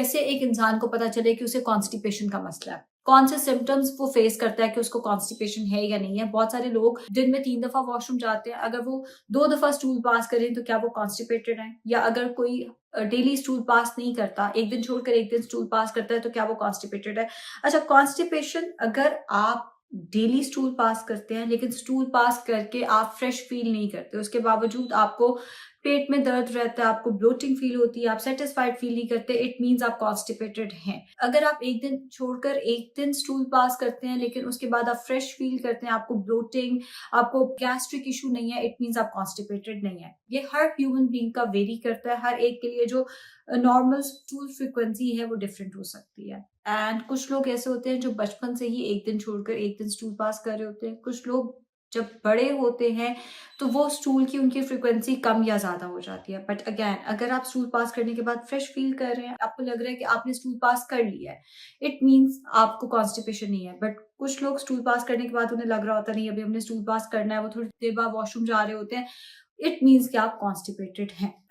कैसे एक इंसान को पता चले कि उसे कॉन्स्टिपेशन का मसला है, कौन से सिम्टम्स वो फेस करता है कि उसको कॉन्स्टिपेशन है या नहीं है। बहुत सारे लोग दिन में 3 दफा वॉशरूम जाते हैं, अगर वो 2 दफा स्टूल पास करें तो क्या वो कॉन्स्टिपेटेड है? या अगर कोई डेली स्टूल पास नहीं करता, एक दिन छोड़कर एक दिन स्टूल पास करता है, तो क्या वो कॉन्स्टिपेटेड है? अच्छा, कॉन्स्टिपेशन अगर आप डेली स्टूल पास करते हैं लेकिन स्टूल पास करके आप फ्रेश फील नहीं करते, उसके बावजूद आपको पेट में दर्द रहता है, आपको ब्लोटिंग फील होती है, आप सेटिस्फाइड फील नहीं करते, इट मीन्स आप कॉन्स्टिपेटेड हैं। अगर आप एक दिन छोड़कर एक दिन स्टूल पास करते हैं लेकिन उसके बाद आप फ्रेश फील करते हैं, आपको ब्लोटिंग, आपको गैस्ट्रिक इशू नहीं है, इट मीन्स आप कॉन्स्टिपेटेड नहीं है। ये हर ह्यूमन बीइंग का वेरी करता है, हर एक के लिए जो नॉर्मल स्टूल फ्रिक्वेंसी है वो डिफरेंट हो सकती है। एंड कुछ लोग ऐसे होते हैं जो बचपन से ही एक दिन छोड़कर एक दिन स्टूल पास कर रहे होते हैं। कुछ लोग जब बड़े होते हैं तो वो स्टूल की उनकी फ्रीक्वेंसी कम या ज्यादा हो जाती है। बट अगेन, अगर आप स्टूल पास करने के बाद फ्रेश फील कर रहे हैं, आपको लग रहा है कि आपने स्टूल पास कर लिया है, इट मीन्स आपको कॉन्स्टिपेशन नहीं है। बट कुछ लोग स्टूल पास करने के बाद उन्हें लग रहा होता नहीं, अभी हमने स्टूल पास करना है, वो थोड़ी देर बाद वॉशरूम जा रहे होते हैं, इट मीन्स कि आप कॉन्स्टिपेटेड हैं।